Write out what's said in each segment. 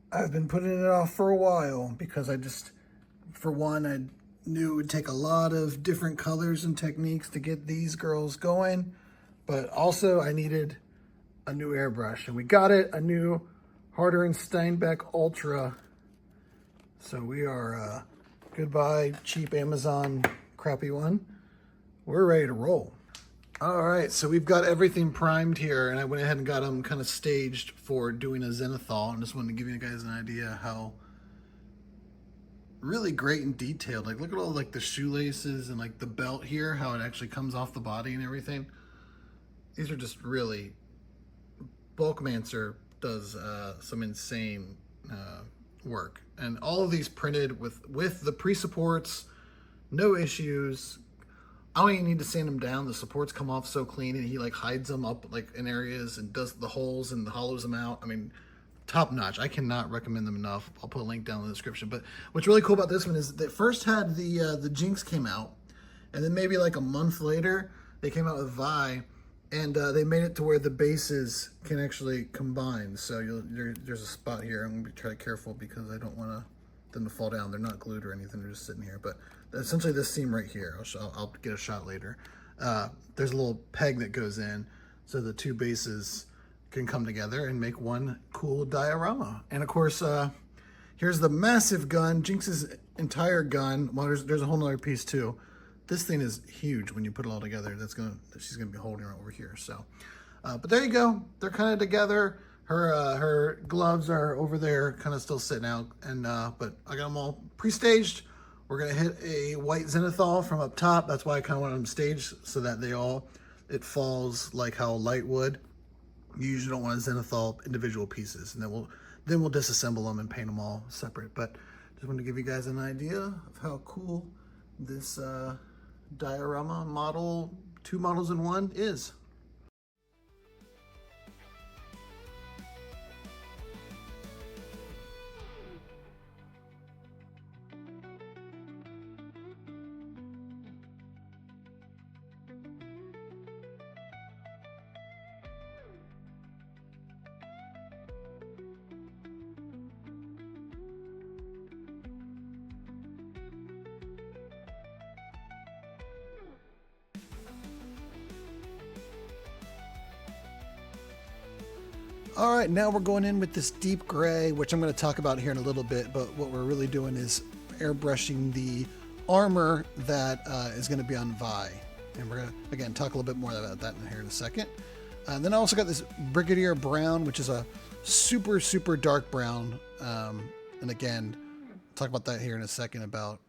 I've been putting it off for a while because for one, I knew it would take a lot of different colors and techniques to get these girls going, but also I needed a new airbrush, and we got it, a new Harder and Steinbeck Ultra. So we are, goodbye, cheap Amazon crappy one. We're ready to roll. All right, so we've got everything primed here, and I went ahead and got them kind of staged for doing a zenithal. I just wanted to give you guys an idea how really great and detailed. Like, look at all like the shoelaces and like the belt here, how it actually comes off the body and everything. These are just really, Bulkamancer does some insane work, and all of these printed with the pre-supports, no issues. I don't even need to sand them down. The supports come off so clean, and he like hides them up like in areas and does the holes and hollows them out. I mean, top notch. I cannot recommend them enough. I'll put a link down in the description. But what's really cool about this one is they first had the Jinx came out, and then maybe like a month later they came out with Vi, and they made it to where the bases can actually combine. So there's a spot here. I'm gonna try to be careful because I don't want them to fall down. They're not glued or anything. They're just sitting here. But essentially this seam right here, I'll get a shot later. There's a little peg that goes in, so the two bases can come together and make one cool diorama. And of course, here's the massive gun, Jinx's entire gun. Well, there's a whole nother piece too. This thing is huge when you put it all together. She's gonna be holding it over here. So, but there you go. They're kind of together. Her gloves are over there, kind of still sitting out. And but I got them all pre-staged. We're gonna hit a white zenithal from up top. That's why I kind of wanted them staged so that it falls like how light would. You usually don't want to zenithal individual pieces, and then we'll disassemble them and paint them all separate. But just wanted to give you guys an idea of how cool this diorama model, 2 models in 1 is. All right, now we're going in with this deep gray, which I'm going to talk about here in a little bit, but what we're really doing is airbrushing the armor that is going to be on Vi. And we're going to, again, talk a little bit more about that in here in a second. Then I also got this Brigadier Brown, which is a super, super dark brown. And again, talk about that here in a second about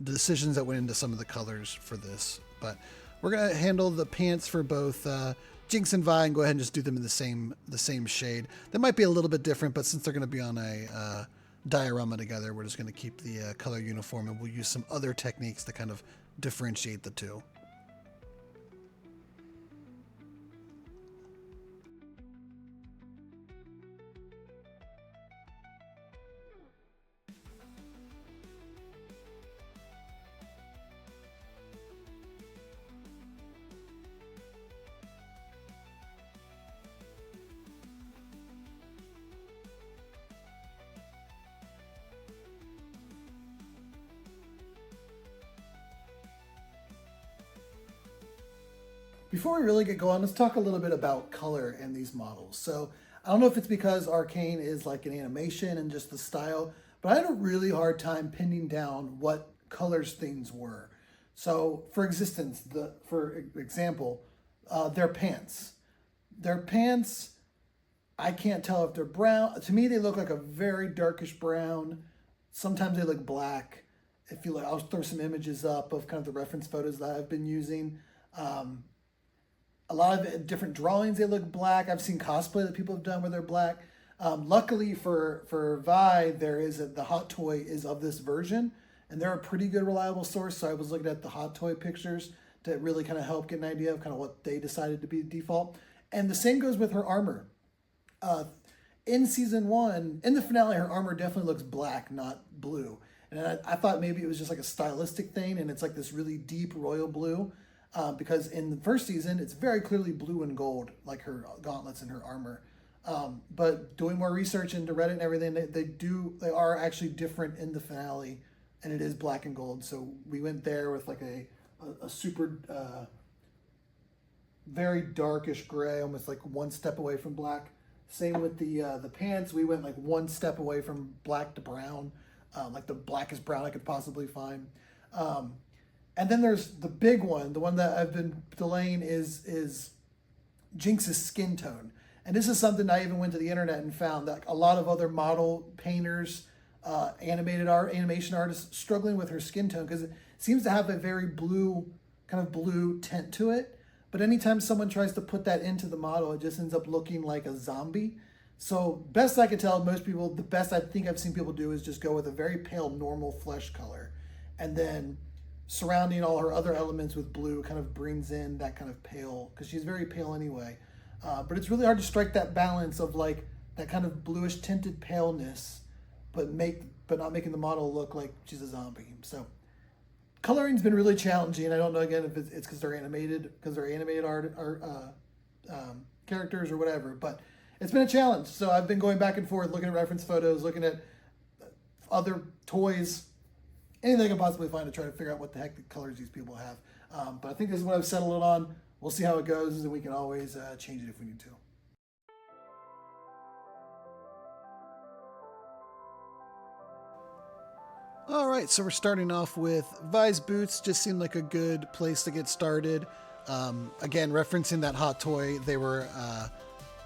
the decisions that went into some of the colors for this. But we're going to handle the pants for both Jinx and Vi and go ahead and just do them in the same shade. They might be a little bit different, but since they're going to be on a diorama together, we're just going to keep the color uniform, and we'll use some other techniques to kind of differentiate the two. Before we really get going, let's talk a little bit about color in these models. So I don't know if it's because Arcane is like an animation and just the style, but I had a really hard time pinning down what colors things were. So for example, their pants. Their pants, I can't tell if they're brown. To me, they look like a very darkish brown. Sometimes they look black. If you look, I'll throw some images up of kind of the reference photos that I've been using. A lot of different drawings, they look black. I've seen cosplay that people have done where they're black. Luckily for Vi, the hot toy is of this version, and they're a pretty good reliable source. So I was looking at the hot toy pictures to really kind of help get an idea of kind of what they decided to be the default. And the same goes with her armor. In season 1, in the finale, her armor definitely looks black, not blue. And I thought maybe it was just like a stylistic thing, and it's like this really deep royal blue. Because in the first season, it's very clearly blue and gold, like her gauntlets and her armor. But doing more research into Reddit and everything, they are actually different in the finale, and it is black and gold. So we went there with like a super very darkish gray, almost like one step away from black. Same with the pants. We went like one step away from black to brown, like the blackest brown I could possibly find. Um, and then there's the big one, the one that I've been delaying is Jinx's skin tone. And this is something I even went to the internet and found that a lot of other model painters, animation artists struggling with her skin tone because it seems to have a very blue, kind of blue tint to it. But anytime someone tries to put that into the model, it just ends up looking like a zombie. So best I can tell, most people, the best I think I've seen people do is just go with a very pale normal flesh color. And then surrounding all her other elements with blue kind of brings in that kind of pale, because she's very pale anyway. But it's really hard to strike that balance of like that kind of bluish tinted paleness, but not making the model look like she's a zombie. So coloring's been really challenging. I don't know again if it's because they're animated, characters or whatever, but it's been a challenge. So I've been going back and forth, looking at reference photos, looking at other toys, anything I can possibly find to try to figure out what the heck the colors these people have. But I think this is what I've settled on. We'll see how it goes, and we can always change it if we need to. All right, so we're starting off with Vi's boots. Just seemed like a good place to get started. Again, referencing that hot toy, they were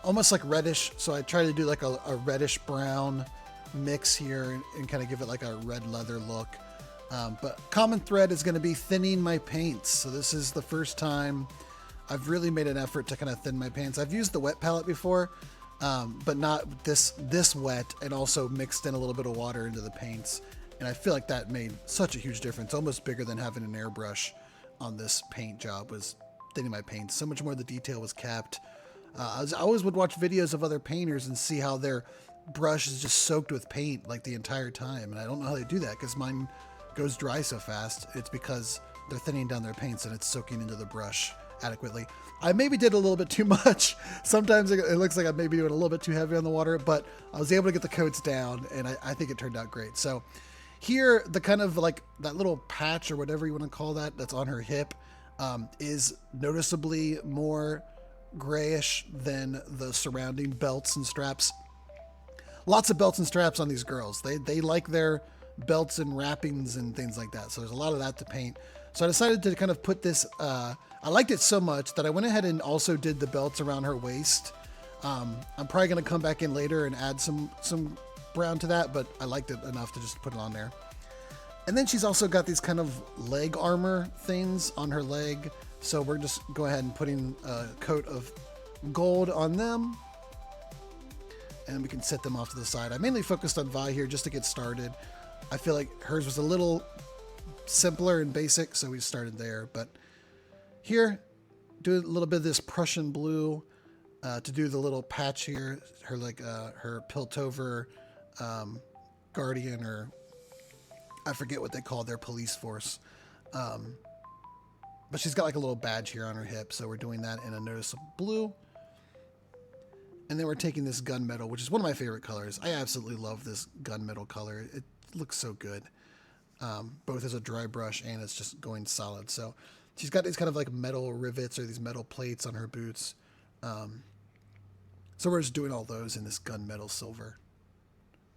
almost like reddish, so I tried to do like a reddish brown mix here and kind of give it like a red leather look. But common thread is going to be thinning my paints. So this is the first time I've really made an effort to kind of thin my paints. I've used the wet palette before, but not this wet, and also mixed in a little bit of water into the paints. And I feel like that made such a huge difference, almost bigger than having an airbrush on this paint job was thinning my paints. So much more of the detail was kept. I always would watch videos of other painters and see how their brush is just soaked with paint like the entire time. And I don't know how they do that because mine goes dry so fast. It's because they're thinning down their paints and it's soaking into the brush adequately. I maybe did a little bit too much. Sometimes it looks like I maybe doing a little bit too heavy on the water, but I was able to get the coats down and I think it turned out great. So here, the kind of like that little patch or whatever you want to call that that's on her hip is noticeably more grayish than the surrounding belts and straps. Lots of belts and straps on these girls. They like their belts and wrappings and things like that. So there's a lot of that to paint. So I decided to kind of put this, I liked it so much that I went ahead and also did the belts around her waist. I'm probably going to come back in later and add some brown to that, but I liked it enough to just put it on there. And then she's also got these kind of leg armor things on her leg. So we're just go ahead and putting a coat of gold on them. And we can set them off to the side. I mainly focused on Vi here just to get started. I feel like hers was a little simpler and basic, so we started there. But here, do a little bit of this Prussian blue to do the little patch here. Her Piltover Guardian, or I forget what they call their police force. But she's got like a little badge here on her hip, so we're doing that in a noticeable blue. And then we're taking this gunmetal, which is one of my favorite colors. I absolutely love this gunmetal color. It looks so good, both as a dry brush and it's just going solid. So she's got these kind of like metal rivets or these metal plates on her boots. So we're just doing all those in this gunmetal silver,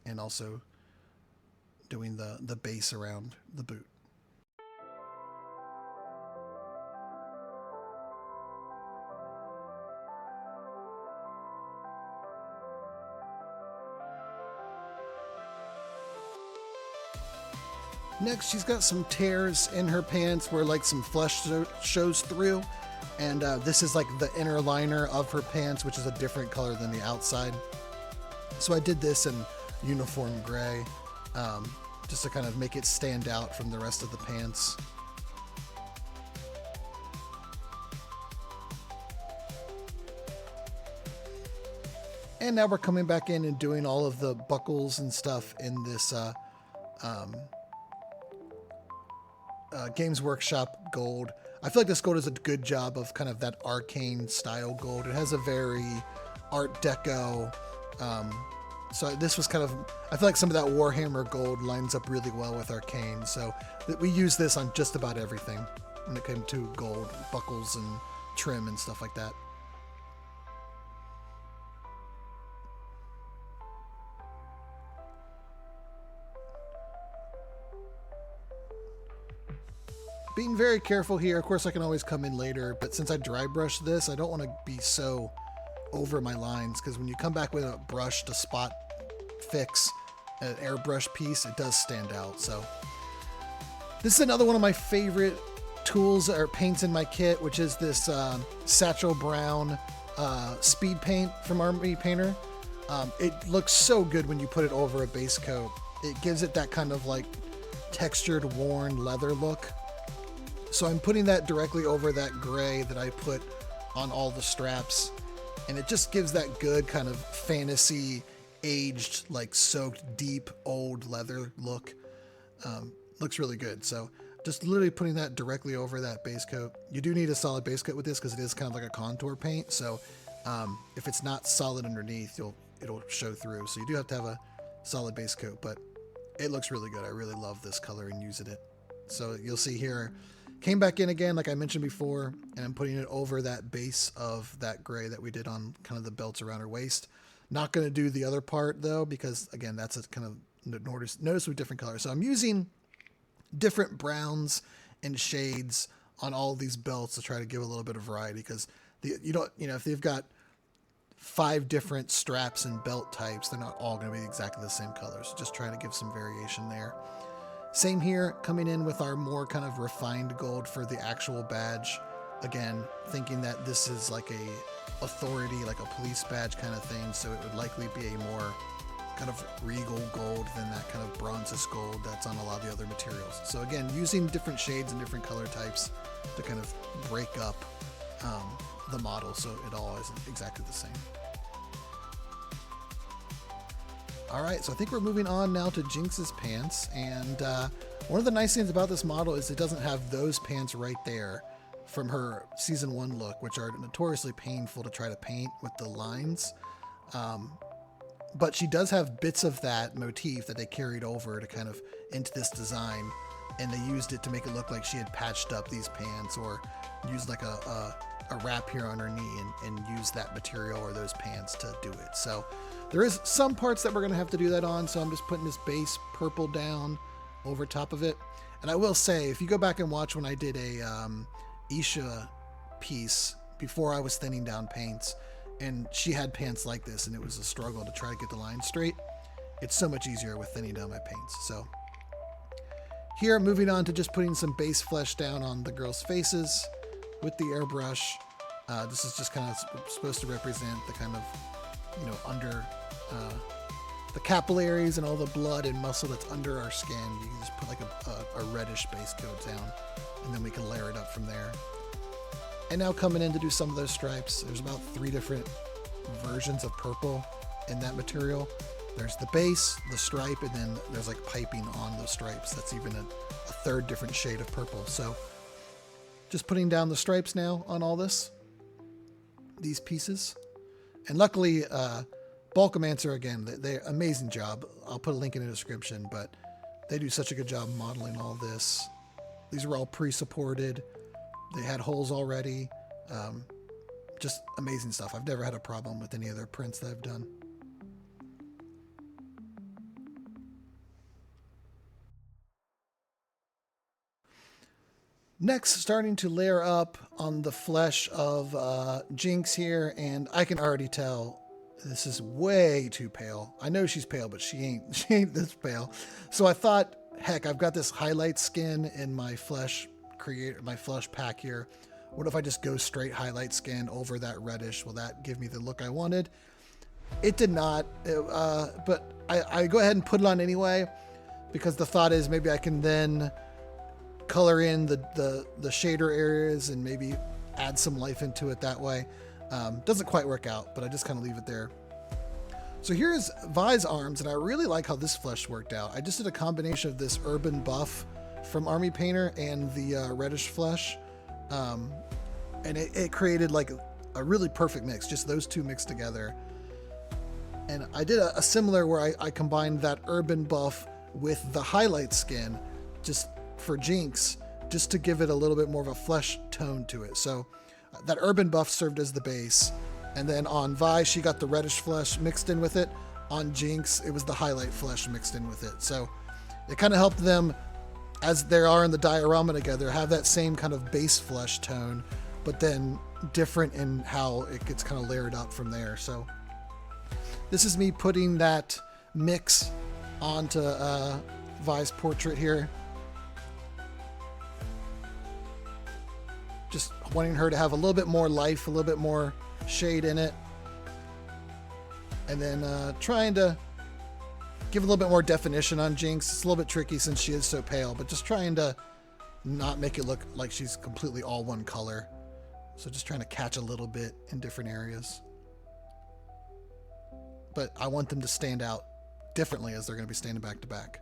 and also doing the base around the boot. Next, she's got some tears in her pants where like some flesh shows through. And this is like the inner liner of her pants, which is a different color than the outside. So I did this in uniform gray, just to kind of make it stand out from the rest of the pants. And now we're coming back in and doing all of the buckles and stuff in this Games Workshop gold. I feel like this gold does a good job of kind of that arcane style gold. It has a very Art Deco. So this was kind of, I feel like some of that Warhammer gold lines up really well with Arcane. So we use this on just about everything when it came to gold, buckles and trim and stuff like that. Being very careful here. Of course, I can always come in later, but since I dry brush this, I don't want to be so over my lines, because when you come back with a brush to spot fix an airbrush piece, it does stand out. So this is another one of my favorite tools or paints in my kit, which is this Satchel Brown speed paint from Army Painter. It looks so good when you put it over a base coat. It gives it that kind of like textured, worn leather look. So I'm putting that directly over that gray that I put on all the straps, and it just gives that good kind of fantasy, aged, like soaked deep old leather look. Looks really good. So just literally putting that directly over that base coat. You do need a solid base coat with this because it is kind of like a contour paint. So if it's not solid underneath, it'll show through. So you do have to have a solid base coat, but it looks really good. I really love this color and using it. So you'll see here, came back in again, like I mentioned before, and I'm putting it over that base of that gray that we did on kind of the belts around her waist. Not going to do the other part though, because again, that's a kind of notice with different colors. So I'm using different browns and shades on all these belts to try to give a little bit of variety, because if they've got 5 different straps and belt types, they're not all going to be exactly the same color. So just trying to give some variation there. Same here, coming in with our more kind of refined gold for the actual badge. Again, thinking that this is like a authority, like a police badge kind of thing, so it would likely be a more kind of regal gold than that kind of bronzes gold that's on a lot of the other materials. So again, using different shades and different color types to kind of break up the model so it all isn't exactly the same. All right, so I think we're moving on now to Jinx's pants, and one of the nice things about this model is it doesn't have those pants right there from her season 1 look, which are notoriously painful to try to paint with the lines. But she does have bits of that motif that they carried over to kind of into this design, and they used it to make it look like she had patched up these pants or used like a wrap here on her knee and used that material or those pants to do it. So there is some parts that we're going to have to do that on, so I'm just putting this base purple down over top of it. And I will say, if you go back and watch when I did a Isha piece before I was thinning down paints, and she had pants like this, and it was a struggle to try to get the line straight, it's so much easier with thinning down my paints. So here, moving on to just putting some base flesh down on the girls' faces with the airbrush. This is just kind of supposed to represent the kind of, under the capillaries and all the blood and muscle that's under our skin. You can just put like a reddish base coat down, and then we can layer it up from there. And now coming in to do some of those stripes, there's about 3 different versions of purple in that material. There's the base, the stripe, and then there's like piping on those stripes. That's even a 3rd different shade of purple. So just putting down the stripes now on all these pieces. And luckily, Bulkamancer, again, they're amazing job. I'll put a link in the description, but they do such a good job modeling all this. These were all pre-supported. They had holes already. Just amazing stuff. I've never had a problem with any other prints that I've done. Next, starting to layer up on the flesh of Jinx here, and I can already tell this is way too pale. I know she's pale, but she ain't this pale. So I thought, heck, I've got this highlight skin in my flesh pack here. What if I just go straight highlight skin over that reddish? Will that give me the look I wanted? It did not, but I go ahead and put it on anyway, because the thought is maybe I can then color in the shader areas and maybe add some life into it that way. Doesn't quite work out, but I just kind of leave it there. So here's Vi's arms, and I really like how this flesh worked out. I just did a combination of this urban buff from Army Painter and the reddish flesh, and it created like a really perfect mix, just those two mixed together. And I did a similar where I combined that urban buff with the highlight skin just for Jinx, just to give it a little bit more of a flesh tone to it. So that urban buff served as the base. And then on Vi, she got the reddish flesh mixed in with it. On Jinx, it was the highlight flesh mixed in with it. So it kind of helped them, as they are in the diorama together, have that same kind of base flesh tone, but then different in how it gets kind of layered up from there. So this is me putting that mix onto Vi's portrait here. Just wanting her to have a little bit more life, a little bit more shade in it. And then trying to give a little bit more definition on Jinx. It's a little bit tricky since she is so pale, but just trying to not make it look like she's completely all one color. So just trying to catch a little bit in different areas. But I want them to stand out differently as they're going to be standing back to back.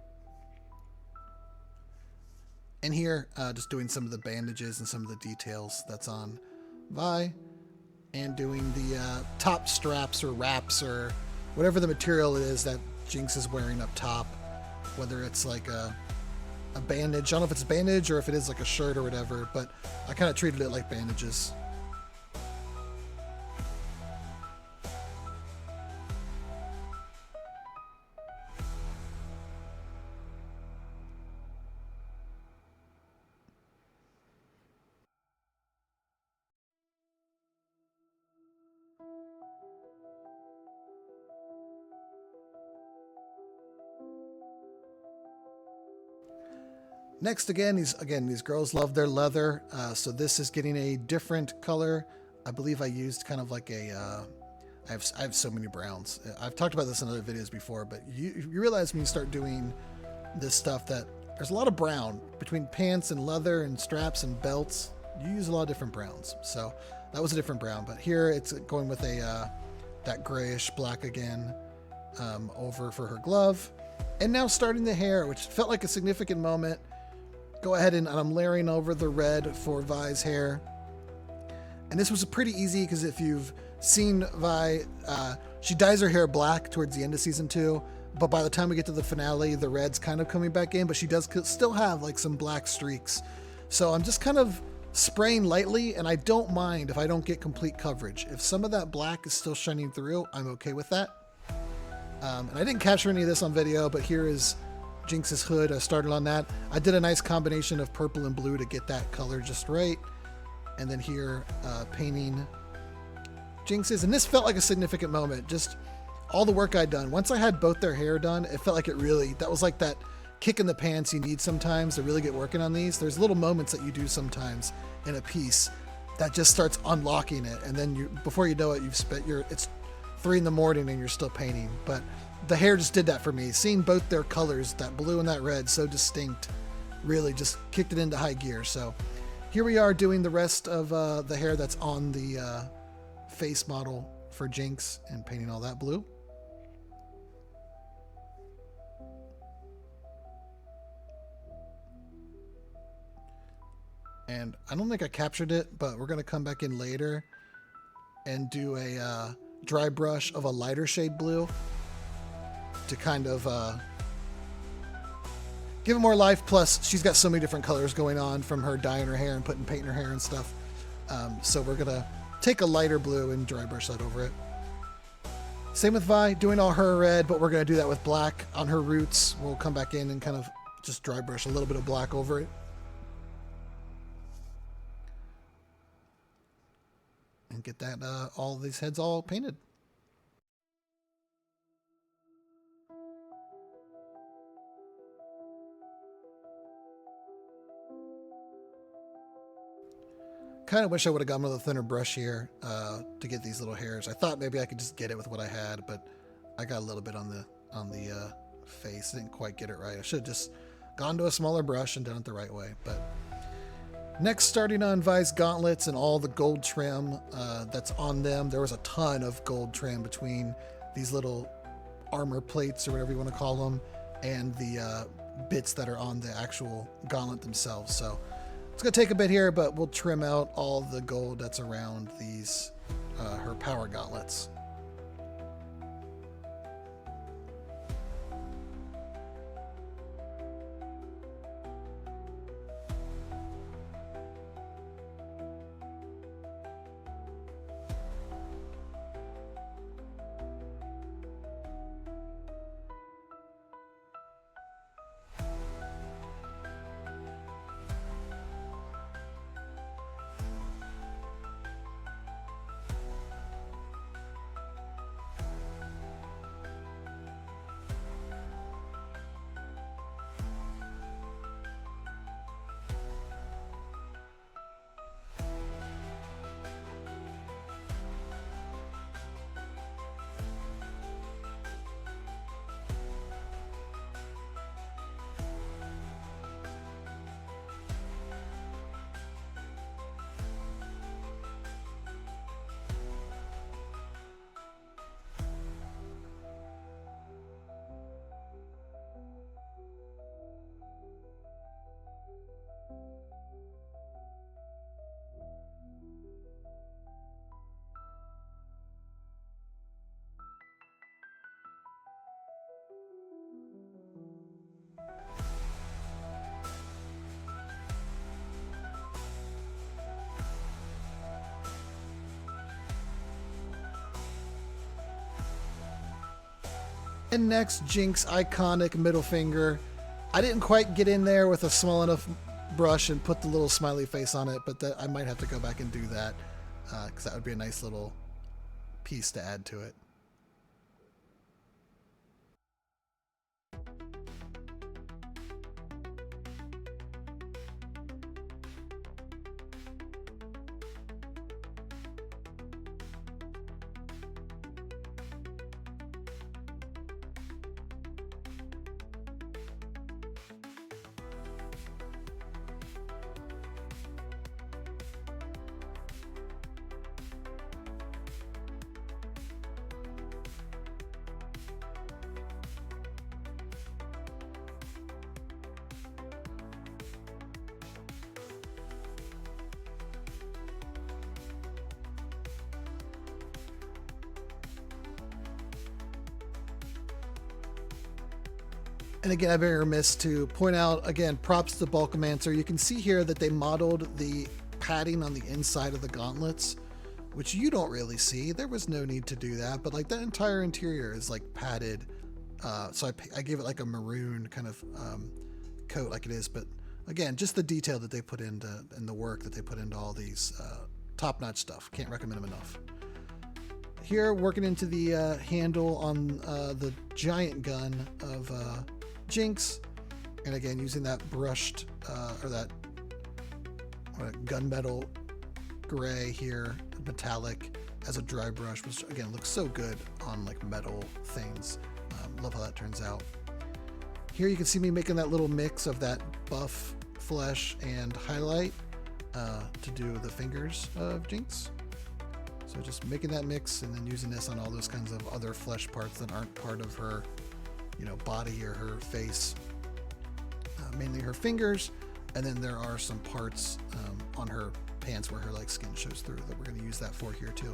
And here, just doing some of the bandages and some of the details that's on Vi, and doing the top straps or wraps or whatever the material it is that Jinx is wearing up top, whether it's like a bandage. I don't know if it's a bandage or if it is like a shirt or whatever, but I kind of treated it like bandages. Next, these girls love their leather, so this is getting a different color. I believe I used kind of like a, I have so many browns. I've talked about this in other videos before, but you realize when you start doing this stuff that there's a lot of brown between pants and leather and straps and belts. You use a lot of different browns, so that was a different brown. But here it's going with a that grayish black again over for her glove, and now starting the hair, which felt like a significant moment. Go ahead and I'm layering over the red for Vi's hair. And this was pretty easy because if you've seen Vi, she dyes her hair black towards the end of season 2, but by the time we get to the finale, the red's kind of coming back in, but she does still have like some black streaks. So I'm just kind of spraying lightly, and I don't mind if I don't get complete coverage. If some of that black is still shining through, I'm okay with that. And I didn't capture any of this on video, but here is Jinx's hood. I started on that. I did a nice combination of purple and blue to get that color just right. And then here, painting Jinx's. And this felt like a significant moment. Just all the work I'd done. Once I had both their hair done, it felt like that was like that kick in the pants you need sometimes to really get working on these. There's little moments that you do sometimes in a piece that just starts unlocking it. And then before you know it, it's 3 in the morning and you're still painting. But the hair just did that for me. Seeing both their colors, that blue and that red, so distinct, really just kicked it into high gear. So here we are doing the rest of the hair that's on the face model for Jinx and painting all that blue. And I don't think I captured it, but we're going to come back in later and do a dry brush of a lighter shade blue to kind of give it more life. Plus, she's got so many different colors going on from her dyeing her hair and putting paint in her hair and stuff. So we're going to take a lighter blue and dry brush that over it. Same with Vi, doing all her red, but we're going to do that with black on her roots. We'll come back in and kind of just dry brush a little bit of black over it. And get that all these heads all painted. Kind of wish I would have gone with a thinner brush here to get these little hairs. I thought maybe I could just get it with what I had, but I got a little bit on the face. Didn't quite get it right. I should have just gone to a smaller brush and done it the right way. But next, starting on Vi's gauntlets and all the gold trim that's on them. There was a ton of gold trim between these little armor plates or whatever you want to call them and the bits that are on the actual gauntlet themselves. So it's going to take a bit here, but we'll trim out all the gold that's around these her power gauntlets. And next, Jinx iconic middle finger. I didn't quite get in there with a small enough brush and put the little smiley face on it, but I might have to go back and do that because that would be a nice little piece to add to it. And again, I've been remiss to point out, again, props to Bulkamancer. You can see here that they modeled the padding on the inside of the gauntlets, which you don't really see. There was no need to do that, but like that entire interior is like padded. So I gave it like a maroon kind of coat like it is. But again, just the detail that they put into and the work that they put into all these top-notch stuff. Can't recommend them enough. Here, working into the handle on the giant gun of Jinx, and again using that brushed or that gunmetal gray here, metallic, as a dry brush, which again looks so good on like metal things. Love how that turns out. Here you can see me making that little mix of that buff flesh and highlight to do the fingers of Jinx. So just making that mix and then using this on all those kinds of other flesh parts that aren't part of her, you know, body or her face. Mainly her fingers, and then there are some parts on her pants where her like skin shows through that we're going to use that for here too.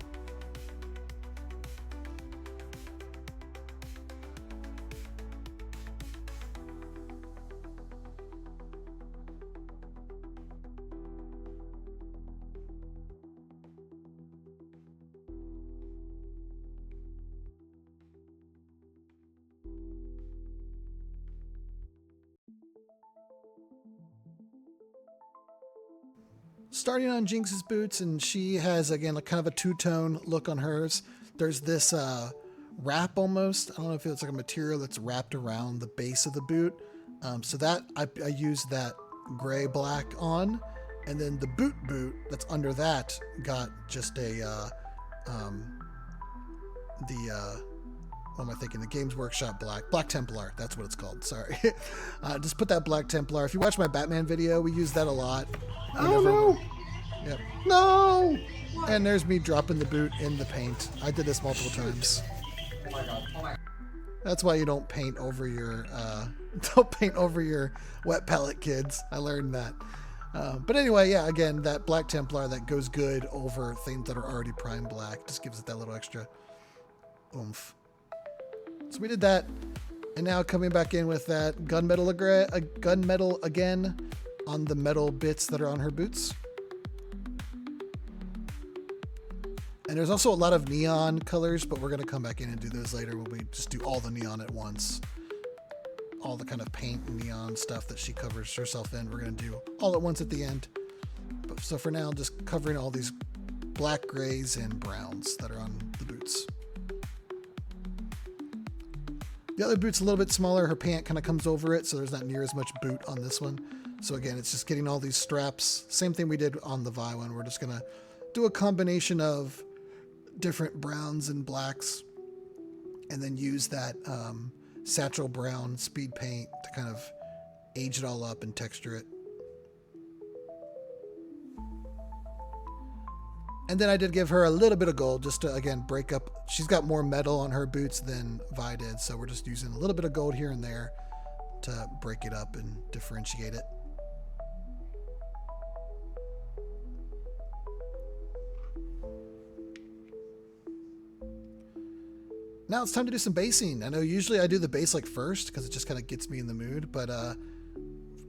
Starting on Jinx's boots, and she has, again, like kind of a two-tone look on hers. There's this wrap almost. I don't know if it's like a material that's wrapped around the base of the boot. So that I used that gray black on, and then the boot that's under that got just a what am I thinking? The Games Workshop Black Templar. That's what it's called. Sorry. Just put that Black Templar. If you watch my Batman video, we use that a lot. Oh, no. Yep. No! And there's me dropping the boot in the paint. I did this multiple times. Oh my god. Oh my. That's why you don't paint over your wet palette, kids. I learned that. But anyway, yeah, again, that Black Templar that goes good over things that are already prime black. Just gives it that little extra oomph. So we did that. And now coming back in with that gunmetal again on the metal bits that are on her boots. And there's also a lot of neon colors, but we're going to come back in and do those later when we just do all the neon at once. All the kind of paint and neon stuff that she covers herself in, we're going to do all at once at the end. But, so for now, just covering all these black, grays, and browns that are on the boots. The other boot's a little bit smaller. Her pant kind of comes over it, so there's not near as much boot on this one. So again, it's just getting all these straps. Same thing we did on the Vi one. We're just going to do a combination of different browns and blacks, and then use that satchel brown speed paint to kind of age it all up and texture it. And then I did give her a little bit of gold just to, again, break up. She's got more metal on her boots than Vi did, so we're just using a little bit of gold here and there to break it up and differentiate it. Now it's time to do some basing. I know usually I do the base like first because it just kind of gets me in the mood, but I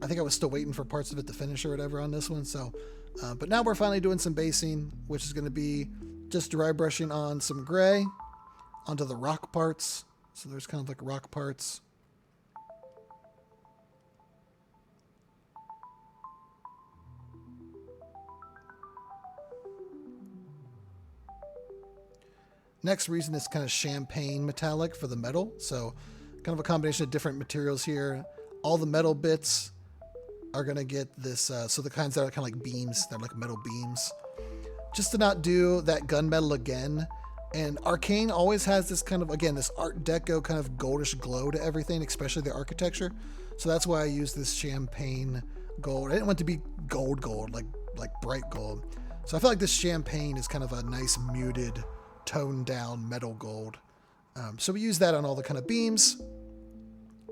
think I was still waiting for parts of it to finish or whatever on this one. So, but now we're finally doing some basing, which is going to be just dry brushing on some gray onto the rock parts. So there's kind of like rock parts. Next, we're using this kind of champagne metallic for the metal. So kind of a combination of different materials here. All the metal bits are going to get this, so the kinds that are kind of like beams, they're like metal beams. Just to not do that gunmetal again. And Arcane always has this kind of, again, this Art Deco kind of goldish glow to everything, especially the architecture. So that's why I use this champagne gold. I didn't want it to be gold, like bright gold. So I feel like this champagne is kind of a nice muted, toned down metal gold. So we use that on all the kind of beams.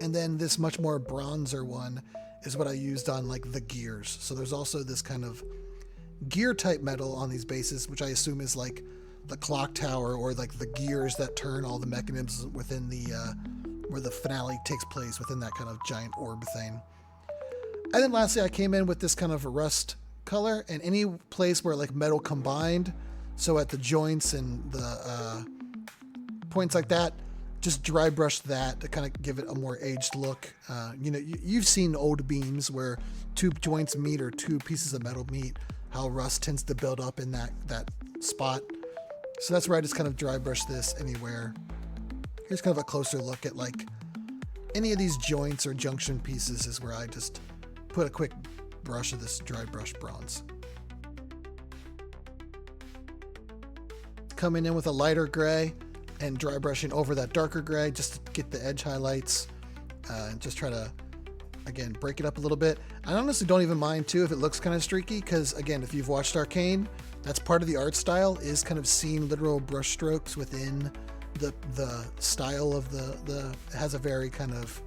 And then this much more bronzer one is what I used on like the gears. So there's also this kind of gear type metal on these bases, which I assume is like the clock tower or like the gears that turn all the mechanisms within the where the finale takes place within that kind of giant orb thing. And then lastly, I came in with this kind of rust color, and any place where like metal combined, so at the joints and the points like that, just dry brush that to kind of give it a more aged look. You know, you've seen old beams where two joints meet or two pieces of metal meet, how rust tends to build up in that spot. So that's where I just kind of dry brush this anywhere. Here's kind of a closer look at like any of these joints or junction pieces is where I just put a quick brush of this dry brush bronze. Coming in with a lighter gray and dry brushing over that darker gray just to get the edge highlights and just try to, again, break it up a little bit. I honestly don't even mind too if it looks kind of streaky, because again, if you've watched Arcane, that's part of the art style, is kind of seeing literal brush strokes within the style of the it has a very kind of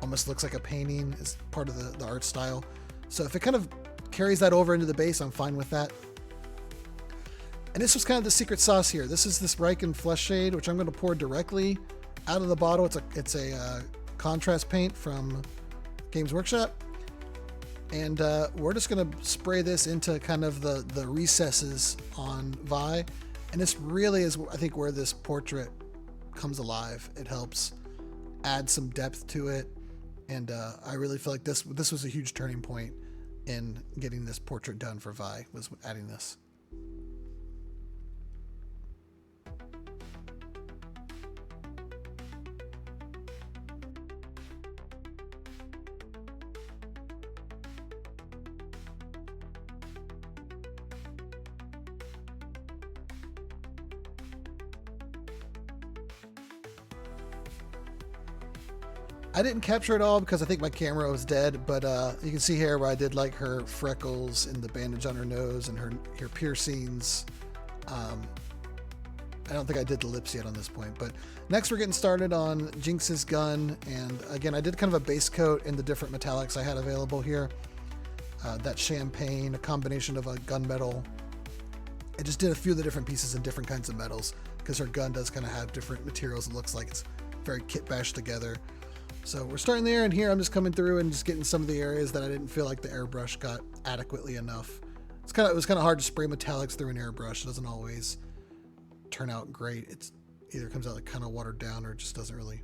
almost looks like a painting is part of the art style. So if it kind of carries that over into the base, I'm fine with that. And this was kind of the secret sauce here. This is this Resin Flesh Shade, which I'm going to pour directly out of the bottle. It's a contrast paint from Games Workshop. And we're just going to spray this into kind of the recesses on Vi. And this really is, I think, where this portrait comes alive. It helps add some depth to it. And I really feel like this was a huge turning point in getting this portrait done for Vi, was adding this. I didn't capture it all because I think my camera was dead, but you can see here where I did like her freckles and the bandage on her nose and her piercings. I don't think I did the lips yet on this point, but next we're getting started on Jinx's gun. And again, I did kind of a base coat in the different metallics I had available here. that champagne, a combination of a gunmetal. I just did a few of the different pieces in different kinds of metals because her gun does kind of have different materials. It looks like it's very kit bashed together. So we're starting there, and here I'm just coming through and just getting some of the areas that I didn't feel like the airbrush got adequately enough. It was kind of hard to spray metallics through an airbrush. It doesn't always turn out great. It's either comes out like kind of watered down or it just doesn't really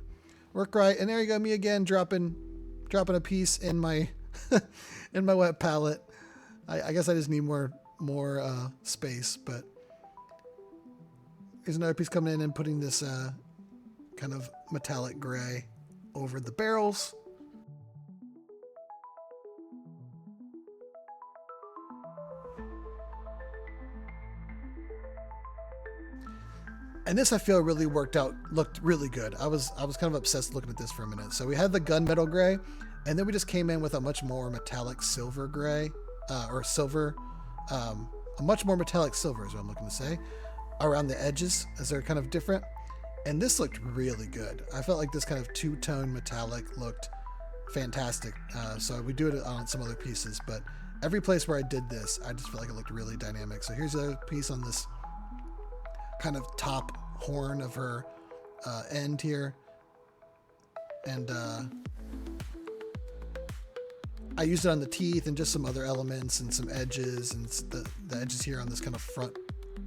work right. And there you go, me again dropping a piece in my in my wet palette. I guess I just need more space, but here's another piece coming in and putting this kind of metallic gray over the barrels. And this I feel really worked out, looked really good. I was kind of obsessed looking at this for a minute. So we had the gunmetal gray, and then we just came in with a much more metallic silver gray, or silver, a much more metallic silver is what I'm looking to say, around the edges as they're kind of different. And this looked really good. I felt like this kind of two-tone metallic looked fantastic. So we do it on some other pieces, but every place where I did this, I just felt like it looked really dynamic. So here's a piece on this kind of top horn of her end here. And I used it on the teeth and just some other elements and some edges and the edges here on this kind of front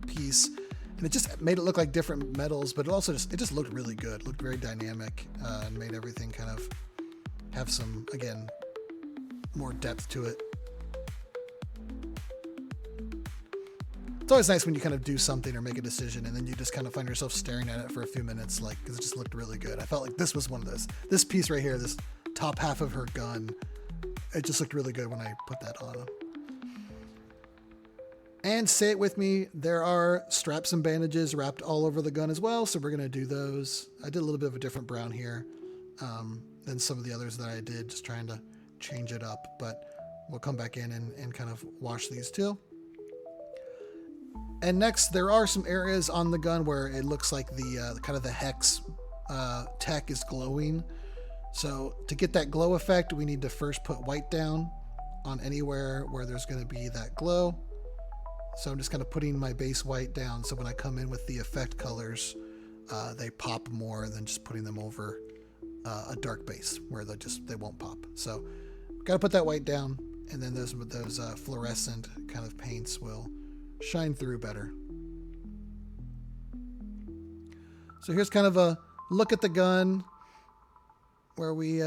piece. And it just made it look like different metals, but it just looked really good. It looked very dynamic and made everything kind of have some, again, more depth to it. It's always nice when you kind of do something or make a decision and then you just kind of find yourself staring at it for a few minutes, like, because it just looked really good. I felt like this was one of those. This piece right here, this top half of her gun, it just looked really good when I put that on. And say it with me, there are straps and bandages wrapped all over the gun as well, so we're going to do those. I did a little bit of a different brown here than some of the others that I did, just trying to change it up, but we'll come back in and kind of wash these too. And next, there are some areas on the gun where it looks like the kind of the hex tech is glowing. So to get that glow effect, we need to first put white down on anywhere where there's going to be that glow. So I'm just kind of putting my base white down, so when I come in with the effect colors, they pop more than just putting them over a dark base where they won't pop. So got to put that white down, and then those fluorescent kind of paints will shine through better. So here's kind of a look at the gun where we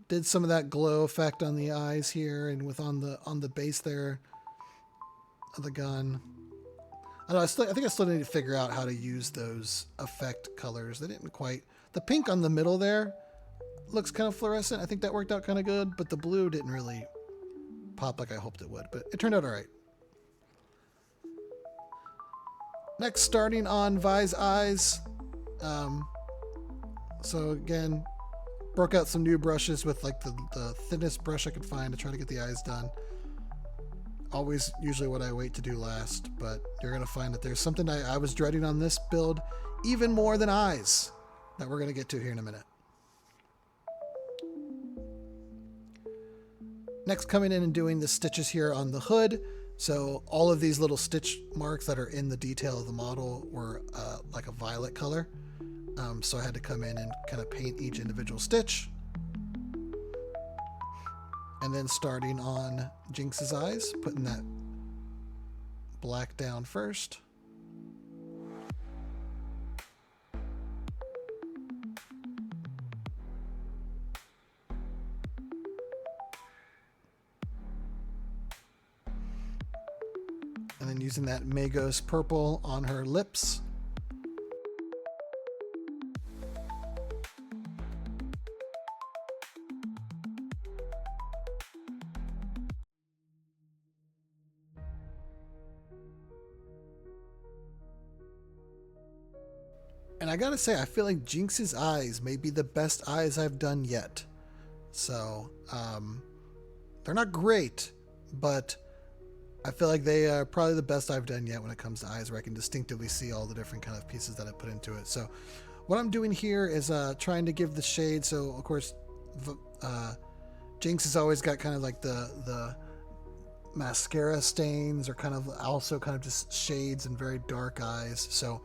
did some of that glow effect on the eyes here and on the base there of the gun. I don't know, I think I still need to figure out how to use those effect colors. They didn't quite. The pink on the middle there looks kind of fluorescent. I think that worked out kind of good, but the blue didn't really pop like I hoped it would, but it turned out all right. Next, starting on Vi's eyes. So again, broke out some new brushes with like the thinnest brush I could find to try to get the eyes done. Always usually what I wait to do last, but you're going to find that there's something I was dreading on this build even more than eyes that we're going to get to here in a minute. Next, coming in and doing the stitches here on the hood. So all of these little stitch marks that are in the detail of the model were like a violet color. So I had to come in and kind of paint each individual stitch. And then starting on Jinx's eyes, putting that black down first. And then using that Magos purple on her lips. And I gotta say, I feel like Jinx's eyes may be the best eyes I've done yet. So, they're not great, but I feel like they are probably the best I've done yet when it comes to eyes, where I can distinctively see all the different kind of pieces that I put into it. So what I'm doing here is trying to give the shade. So of course, Jinx has always got kind of like the mascara stains are kind of also kind of just shades and very dark eyes. So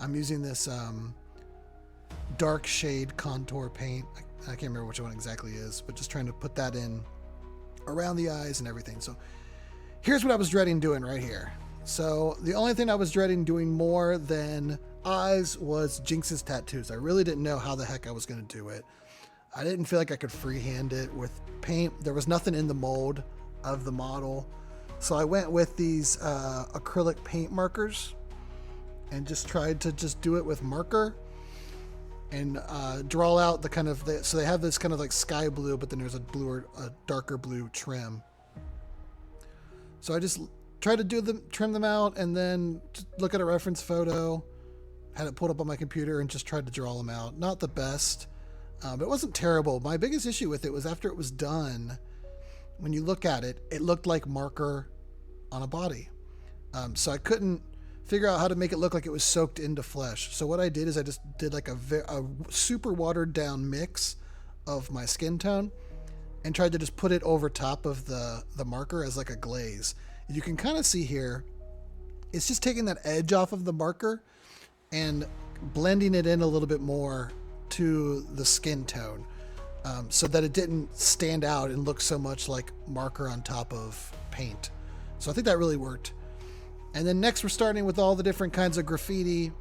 I'm using this dark shade contour paint. I can't remember which one exactly is, but just trying to put that in around the eyes and everything. So here's what I was dreading doing right here. So the only thing I was dreading doing more than eyes was Jinx's tattoos. I really didn't know how the heck I was going to do it. I didn't feel like I could freehand it with paint. There was nothing in the mold of the model. So I went with these acrylic paint markers and just tried to just do it with marker and draw out the kind of, so they have this kind of like sky blue, but then there's a darker blue trim. So I just tried to trim them out and then look at a reference photo, had it pulled up on my computer and just tried to draw them out. Not the best, but it wasn't terrible. My biggest issue with it was after it was done, when you look at it, it looked like marker on a body. So I couldn't figure out how to make it look like it was soaked into flesh. So what I did is I just did like a super watered down mix of my skin tone and tried to just put it over top of the marker as like a glaze. You can kind of see here, it's just taking that edge off of the marker and blending it in a little bit more to the skin tone, so that it didn't stand out and look so much like marker on top of paint. So I think that really worked. And then next we're starting with all the different kinds of graffiti.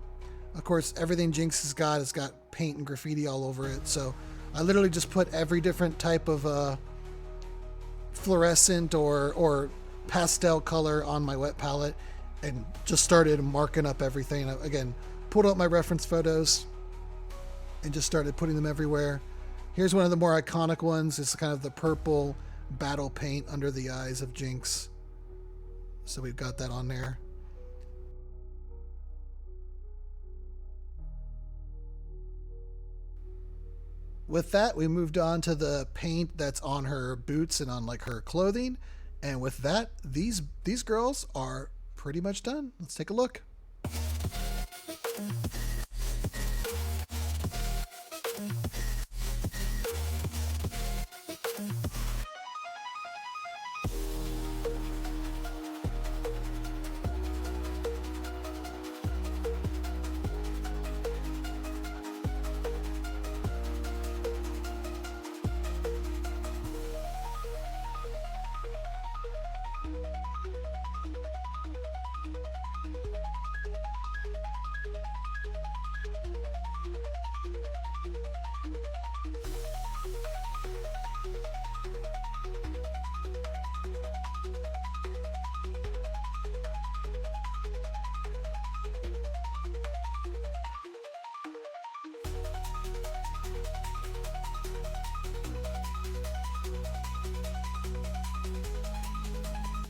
Of course, everything Jinx has got paint and graffiti all over it. So I literally just put every different type of fluorescent or pastel color on my wet palette and just started marking up everything. Again, pulled out my reference photos and just started putting them everywhere. Here's one of the more iconic ones. It's kind of the purple battle paint under the eyes of Jinx. So we've got that on there. With that, we moved on to the paint that's on her boots and on like her clothing. And with that, these girls are pretty much done. Let's take a look.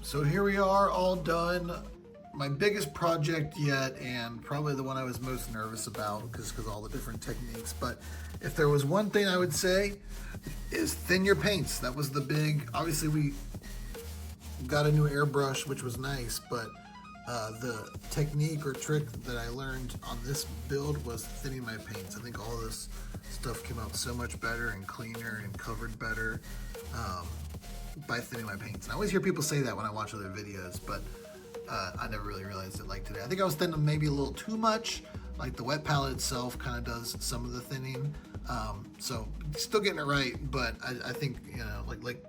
So here we are, all done. My biggest project yet, and probably the one I was most nervous about because all the different techniques. But if there was one thing I would say is thin your paints. That was the big, obviously we got a new airbrush, which was nice, but the technique or trick that I learned on this build was thinning my paints. I think all this stuff came out so much better and cleaner and covered better by thinning my paints. And I always hear people say that when I watch other videos, but I never really realized it like today. I think I was thinning maybe a little too much. Like the wet palette itself kind of does some of the thinning. So still getting it right, but I think, you know, like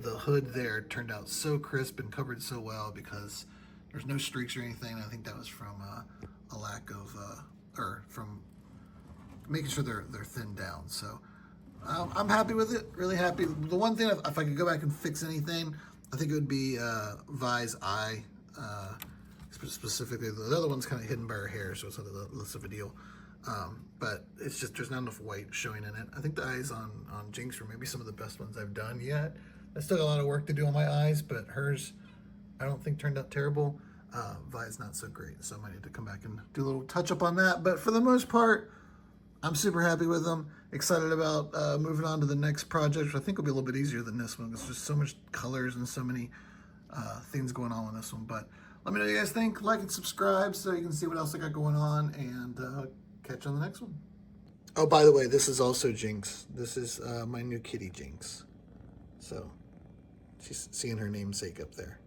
the hood there turned out so crisp and covered so well because there's no streaks or anything. I think that was from a lack of, or from making sure they're thinned down. So I'm happy with it, really happy. The one thing, if I could go back and fix anything, I think it would be Vi's eye. Specifically, the other one's kind of hidden by her hair, so it's not less of a deal. But it's just, there's not enough white showing in it. I think the eyes on Jinx were maybe some of the best ones I've done yet. I still got a lot of work to do on my eyes, but hers, I don't think turned out terrible. Vi's not so great, so I might need to come back and do a little touch up on that. But for the most part, I'm super happy with them. Excited about moving on to the next project, which I think will be a little bit easier than this one. There's just so much colors and so many things going on with this one. But let me know what you guys think. Like and subscribe so you can see what else I got going on, and catch you on the next one. Oh, by the way, this is also Jinx. This is my new kitty, Jinx. So she's seeing her namesake up there.